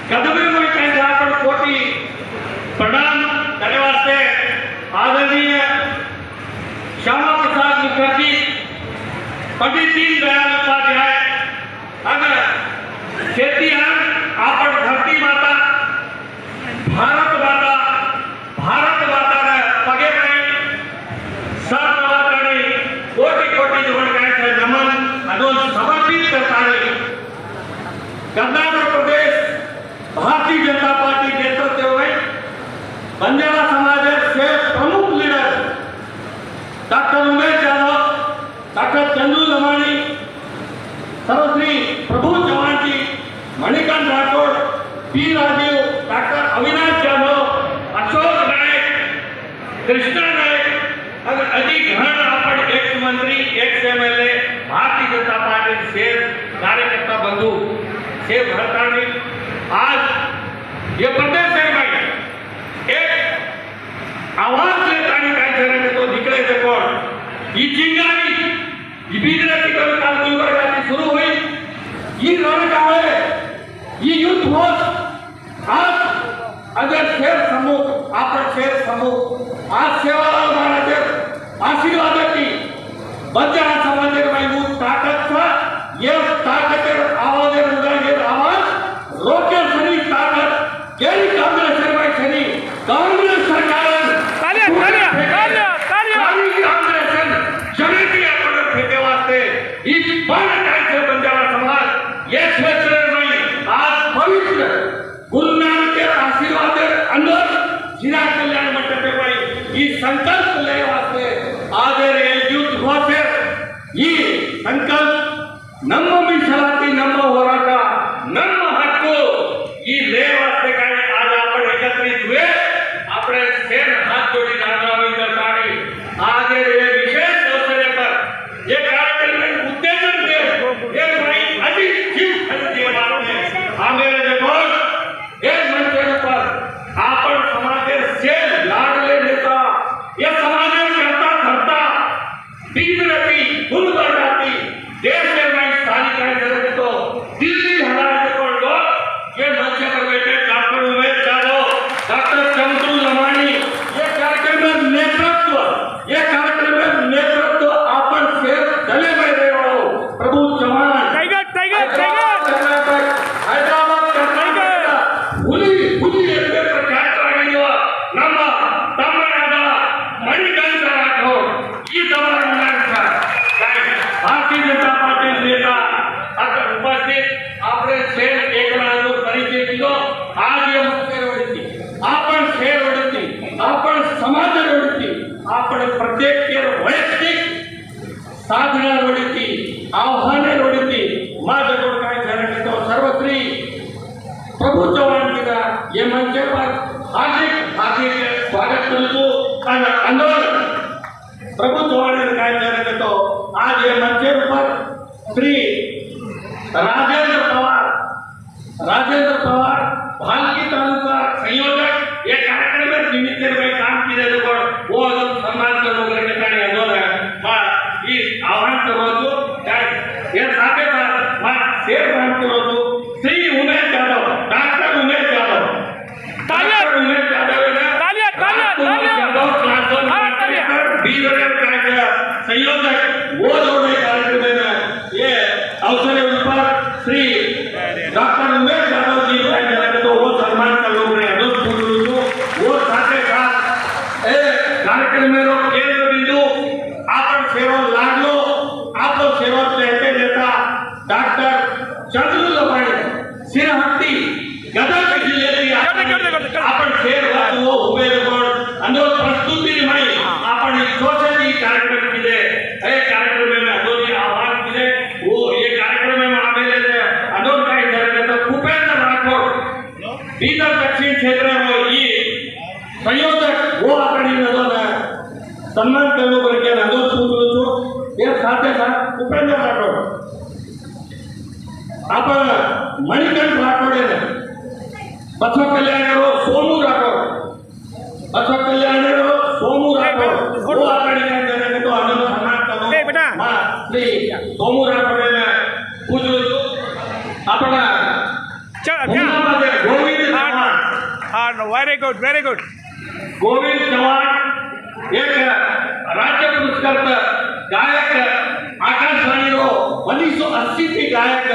कदमे में कहीं जाकर कोटि प्रणाम करने वास्ते आदरणीय श्यामा प्रसाद मुखर्जी, पंडित दीनदयाल उपाध्याय अगर खेतियान आपण धरती माता भारत माता ने पगे पड़ी सर्वमाताने कोटि कोटि जवण काय नमन अदोन समर्पित करतानी कर्नाटक प्रदेश भारतीय जनता पार्टी नेतृत्व में बंजारा समाज के प्रमुख leader doctor Umesh Yadav, doctor Chandu Lamani, Sarvashri Prabhu Chauhan ji, Manikant Rathod, P Rajeev, doctor Avinash Yadav, Ashok Nayak, Krishna Nayak और अधिक घण आपण एक्स मंत्री, ex MLA, Bharatiya Janata party से कार्यकर्ता बंधु से भरतानी आज ये प्रदेश में एक आवाज लेता काय तो निकले थे कौन ये चिंगारी ये बीजराती कविता शुरू हुई ये रणकाळे ये युद्ध होत आज अगर शेर समूह आपण शेर समूह आज सेवालाल महाराज आशीर्वादाची बंजारा समाजाची मूळ ताकद था ये ताकत आवाज उदाहरण आवाज रोके सनी ताकत केरी कांग्रेस सरकार बंजारा समाज ये क्षेत्र में आज पवित्र गुरु नानक के आशीर्वाद अंदर जिला कल्याण मंडप में ये संकल्प ले वास्ते आज युद्ध होते ये संकल्प नम्म मीಸಲಾತಿ ನಮ್ಮ ಹೋರಾಟ ನಮ್ಮ ಹಕ್ಕು ಈ ले वास्ते काय आज आपण एकत्रित हुए આપણે सेन हाथ जोड़ी रामरामी करतानी आज ये विशेष अवसर पर ये कार्यक्रम में उत्तेजन दे ये भाई अभी जीव खरीदी बात है मेरे देखो ये मंच पर आपण समाज से लाडले नेता ये समाज करता धरता बीजरती गुरु जाती देश में भाई सारी काय जरूरत तो दिल्ली हरा को ये मंच पर बैठे डॉक्टर उमेश यादव, डॉक्टर चंदू लमाणी ये कार्यक्रम में नेतृत्व आपण शेर दले में रहे हो प्रभु चौहान टाइगर हैदराबाद कर्नाटक ಹುಲಿ ಎಂದು ಪ್ರಖ್ಯಾತರಾಗಿರುವ ನಮ್ಮ ತಮ್ಮನಾದ ಮಣಿಕಾಂತ ರಾಠೋಡ್ ಈ भारतीय जनता पार्टी नेता उपस्थित आपने शेर एकनाथ परिचय दिलो आज ये आपण शेर ओढती आपण समाज ओढती आपण प्रत्येक वैयक्तिक साधना ओढती आव्हाने ओढती माझ्याकडून काय झालं सर्वश्री प्रभु चौहान जी का ये मंच पर हार्दिक स्वागत करतो आंदोलन प्रभु चौहान ने काय झालं आज ये मंच पर श्री राजेंद्र पवार भालकी तालुका संयोजक ये कार्यक्रम में निमित्त में काम किए वो सम्मान करो इस आह्वान करो ये साथे शेर काम करो श्री उमेश यादव, डॉक्टर उमेश यादव संयोजक वो जोड़े कार्यक्रम में ये अवसर पर श्री डॉक्टर उमेश यादव जी तो वो सम्मान कर लोग वो साथे साथ कार्यक्रम में लोग केंद्र बिंदु आपण सेवा लागलो आपको सेवा लेते नेता डॉक्टर चंदू लमाणी सिरहट्टी गदग जिल्ह्यातील आपण शेर वो उभे अंदर प्रस्तुती माई आपण सोसायटी कार्यक्रम किए कार्यक्रम में अदोनी आह्वान किए वो ये कार्यक्रम में आमेले अदोन काय तो भूपेंद्र राठौड़ बीदर दक्षिण क्षेत्र में ये संयोजक वो आपण सम्मान करने करके अदोन सूचलो ये साथे साथ भूपेंद्र राठौड़ आपण मणिकांत राठौड़ बसव कल्याण सोमू राठौड़ वो आपण तो अदोन सम्मान करो श्री सोमू राठौड़ पूजलो आपण हाँ very good very good. Govind Chavan एक राज्य पुरस्कार गायक आकाशवाणीरो 1980 થી ગાયક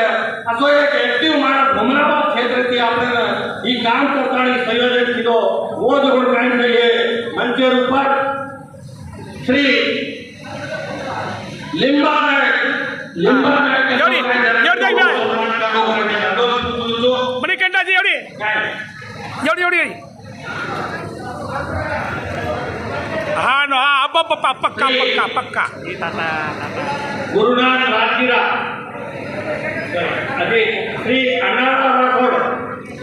असो एक एक्टिव माणस हुमनाबाद क्षेत्रातील आपल्याला ही काम करताना संयोजन किलो वो जोड काय चाहिए मंचेर ऊपर श्री लिंबानायक एवढी मणिकंठाजी एवढी एवढी एवढी हाँ नो हाँ अब पक्का पक्का पक्का पक्का गुरुनाथ राजगिरा अभी श्री अण्णाराव राठोड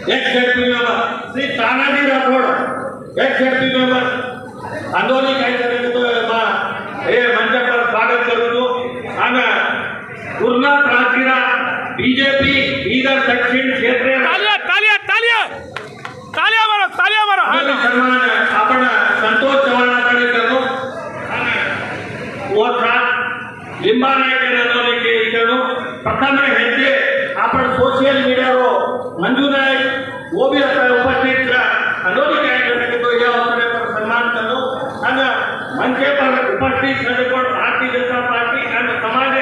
एक झेडपी मेंबर श्री तानाजी राठोड एक झेडपी मेंबर आंदोलन काय करे तो हे मंच पर स्वागत करू छू અને गुरुनाथ राजगिरा बीजेपी बीदर दक्षिण क्षेत्र तालिया तालिया तालिया तालिया मारो सन्मान आपण संतोष चव्हाणाकडे करतो व लिंबानायक आंदोलन के इकडून प्रथम हेते आपण सोशल मीडिया रो मंजू नायक वो भी उपस्थित आंदोलन के तो या अवसर पर सम्मान करो અને मंचे पर उपस्थित सदस्य भारतीय जनता पार्टी અને समाज